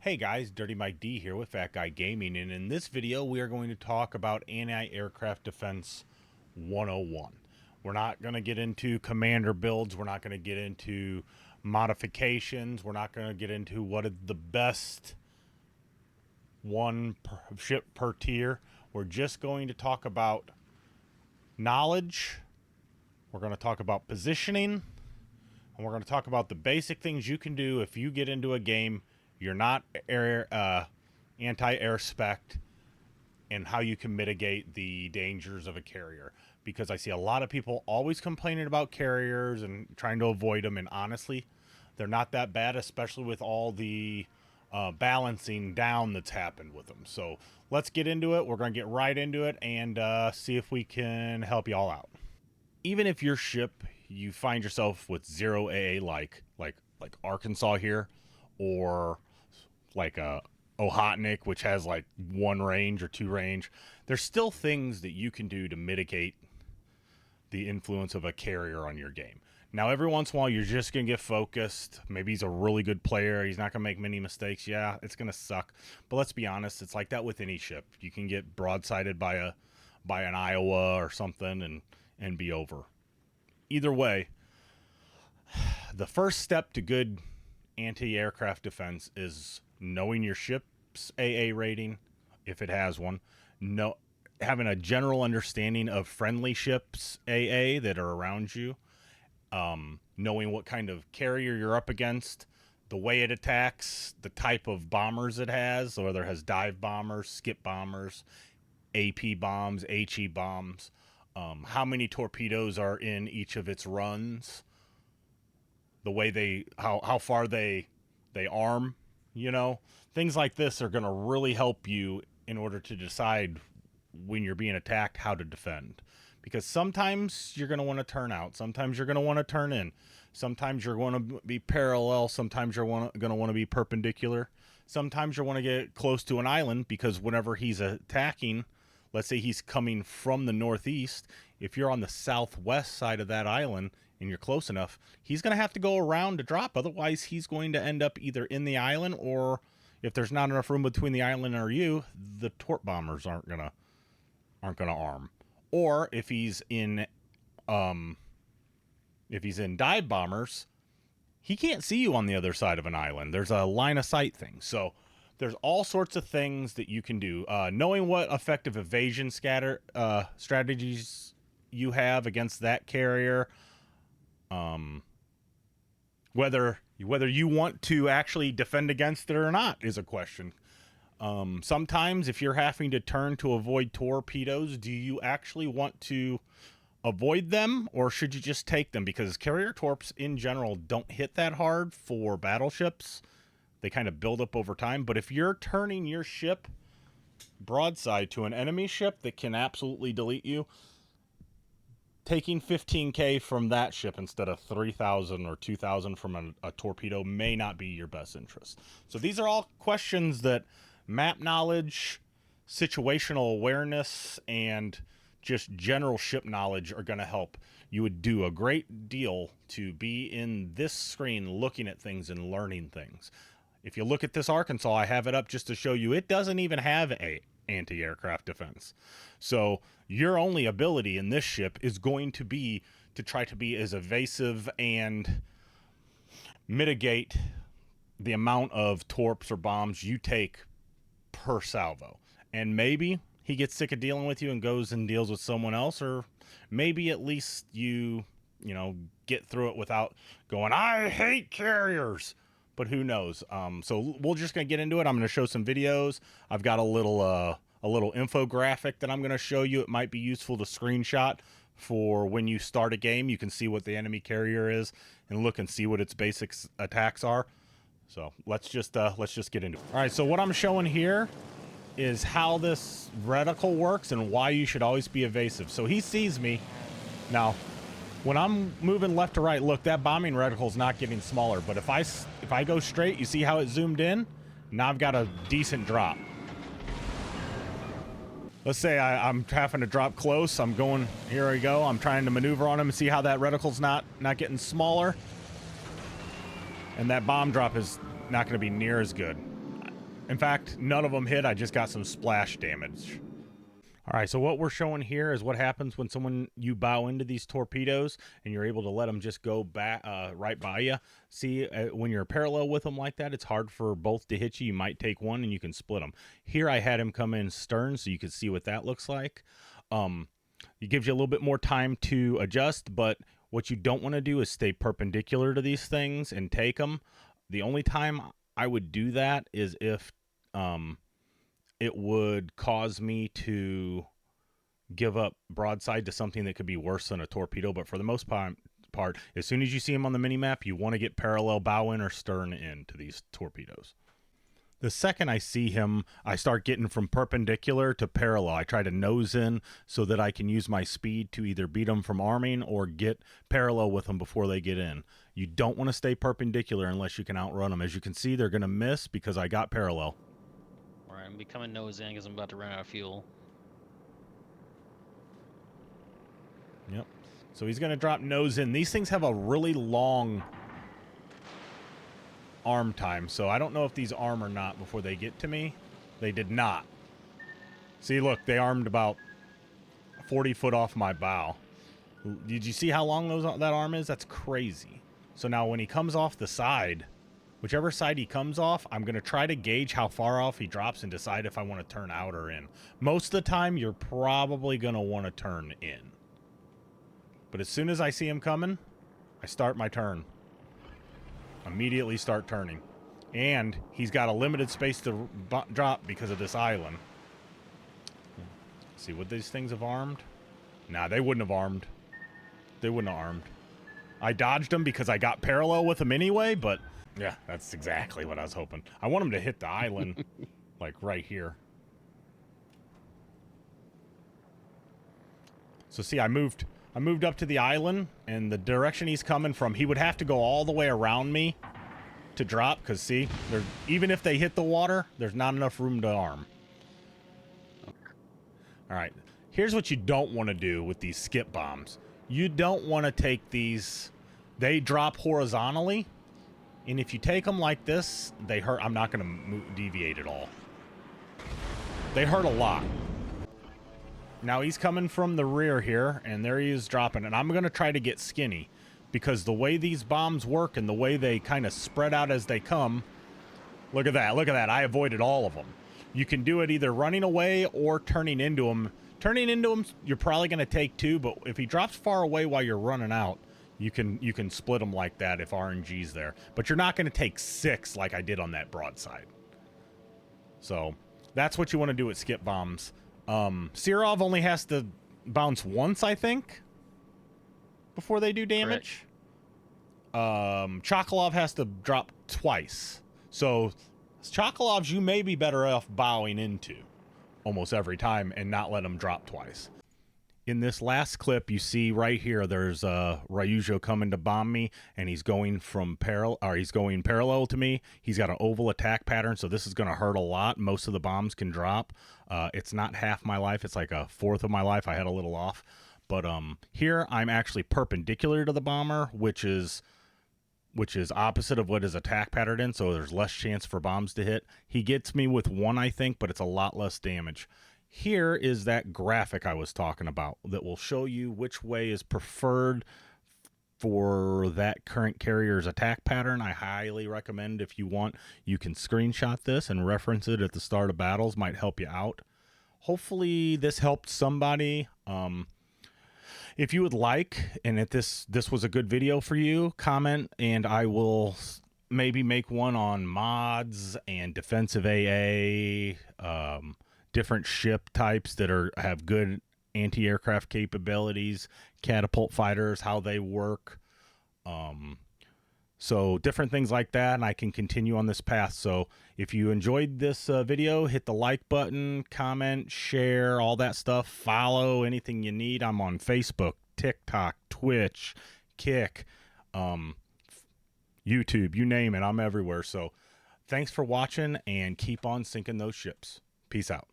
Hey guys, Dirty Mike D here with Fat Guy Gaming, and in this video we are going to talk about anti-aircraft defense 101. We're not going to get into commander builds, we're not going to get into modifications, we're not going to get into what is the best ship per tier. We're just going to talk about knowledge, we're going to talk about positioning, and we're going to talk about the basic things you can do if you get into a game you're not anti-air spec, and how you can mitigate the dangers of a carrier. Because I see a lot of people always complaining about carriers and trying to avoid them, and honestly, they're not that bad, especially with all the balancing down that's happened with them. So let's get into it. We're going to get right into it and see if we can help you all out. Even if your ship, you find yourself with 0 AA like Arkansas here, or like a Ohotnik, which has like 1 range or 2 range, there's still things that you can do to mitigate the influence of a carrier on your game. Now, every once in a while, you're just going to get focused. Maybe he's a really good player. He's not going to make many mistakes. Yeah, it's going to suck. But let's be honest, it's like that with any ship. You can get broadsided by an Iowa or something and be over. Either way, the first step to good anti-aircraft defense is knowing your ship's AA rating, if it has one, having a general understanding of friendly ships AA that are around you, knowing what kind of carrier you're up against, the way it attacks, the type of bombers it has, whether it has dive bombers, skip bombers, AP bombs, HE bombs, how many torpedoes are in each of its runs, the way how far they arm, things like this are going to really help you in order to decide when you're being attacked how to defend. Because sometimes you're going to want to turn out, sometimes you're going to want to turn in, sometimes you're going to be parallel, sometimes you're going to want to be perpendicular, sometimes you want to get close to an island, because whenever he's attacking, let's say he's coming from the northeast, if you're on the southwest side of that island and you're close enough, he's going to have to go around to drop. Otherwise, he's going to end up either in the island, or if there's not enough room between the island or you, the torp bombers aren't gonna arm. Or if he's in dive bombers, he can't see you on the other side of an island. There's a line of sight thing. So there's all sorts of things that you can do. Knowing what effective evasion strategies you have against that carrier, whether you want to actually defend against it or not is a question. Sometimes if you're having to turn to avoid torpedoes, do you actually want to avoid them, or should you just take them? Because carrier torps in general don't hit that hard for battleships. They kind of build up over time. But if you're turning your ship broadside to an enemy ship that can absolutely delete you, taking 15K from that ship instead of 3,000 or 2,000 from a torpedo may not be your best interest. So these are all questions that map knowledge, situational awareness, and just general ship knowledge are going to help. You would do a great deal to be in this screen looking at things and learning things. If you look at this Arkansas, I have it up just to show you it doesn't even have a anti-aircraft defense. So your only ability in this ship is going to be to try to be as evasive and mitigate the amount of torps or bombs you take per salvo. And maybe he gets sick of dealing with you and goes and deals with someone else, or maybe at least you get through it without going, I hate carriers. But who knows? So we're just going to get into it. I'm going to show some videos. I've got a little infographic that I'm going to show you. It might be useful to screenshot for when you start a game. You can see what the enemy carrier is and look and see what its basic attacks are. So let's just get into it. All right, so what I'm showing here is how this reticle works and why you should always be evasive. So he sees me. Now, when I'm moving left to right, look, that bombing reticle is not getting smaller. But if I go straight, you see how it zoomed in? Now I've got a decent drop. Let's say I'm having to drop close. I'm going, here we go. I'm trying to maneuver on him and see how that reticle's not getting smaller. And that bomb drop is not going to be near as good. In fact, none of them hit. I just got some splash damage. All right, so what we're showing here is what happens when you bow into these torpedoes and you're able to let them just go back right by you. See, when you're parallel with them like that, it's hard for both to hit you. You might take one and you can split them. Here I had him come in stern so you could see what that looks like. It gives you a little bit more time to adjust, but what you don't want to do is stay perpendicular to these things and take them. The only time I would do that is if it would cause me to give up broadside to something that could be worse than a torpedo. But for the most part, as soon as you see them on the mini-map, you want to get parallel bow in or stern in to these torpedoes. The second I see him, I start getting from perpendicular to parallel. I try to nose in so that I can use my speed to either beat them from arming or get parallel with them before they get in. You don't want to stay perpendicular unless you can outrun them. As you can see, they're going to miss because I got parallel. All right, I'm becoming nose in because I'm about to run out of fuel. Yep. So he's going to drop nose in. These things have a really long arm time, so I don't know if these arm or not before they get to me. They did not. See, look, they armed about 40 foot off my bow. Did you see how long that arm is? That's crazy. So now when he comes off the side, whichever side he comes off, I'm going to try to gauge how far off he drops and decide if I want to turn out or in. Most of the time, you're probably going to want to turn in. But as soon as I see him coming, I start my turn. Immediately start turning. And he's got a limited space to drop because of this island. See, would these things have armed? Nah, they wouldn't have armed. They wouldn't have armed. I dodged them because I got parallel with them anyway, but yeah, that's exactly what I was hoping. I want him to hit the island, like right here. So see, I moved up to the island, and the direction he's coming from, he would have to go all the way around me to drop, because see, even if they hit the water, there's not enough room to arm. All right, here's what you don't want to do with these skip bombs. You don't want to take these, they drop horizontally, and if you take them like this, they hurt. I'm not going to deviate at all. They hurt a lot. Now he's coming from the rear here, and there he is dropping, and I'm going to try to get skinny, because the way these bombs work and the way they kind of spread out as they come, look at that, I avoided all of them. You can do it either running away or turning into them. Turning into them, you're probably going to take two, but if he drops far away while you're running out, you can split them like that if RNG's there. But you're not going to take 6 like I did on that broadside. So that's what you want to do with skip bombs. Sirov only has to bounce once, I think, before they do damage. Chokolov has to drop twice. So Chokolovs you may be better off bowing into almost every time and not let them drop twice. In this last clip, you see right here, there's Ryujo coming to bomb me, and he's going parallel to me. He's got an oval attack pattern, so this is going to hurt a lot. Most of the bombs can drop. It's not half my life; it's like a fourth of my life. I had a little off, but here I'm actually perpendicular to the bomber, which is opposite of what his attack pattern in. So there's less chance for bombs to hit. He gets me with 1, I think, but it's a lot less damage. Here is that graphic I was talking about that will show you which way is preferred for that current carrier's attack pattern. I highly recommend, if you want, you can screenshot this and reference it at the start of battles. Might help you out. Hopefully this helped somebody. If you would like, and if this was a good video for you, comment, and I will maybe make one on mods and defensive AA, different ship types that have good anti-aircraft capabilities, catapult fighters, how they work. So different things like that, and I can continue on this path. So if you enjoyed this video, hit the like button, comment, share, all that stuff. Follow, anything you need. I'm on Facebook, TikTok, Twitch, Kick, YouTube, you name it. I'm everywhere. So thanks for watching, and keep on sinking those ships. Peace out.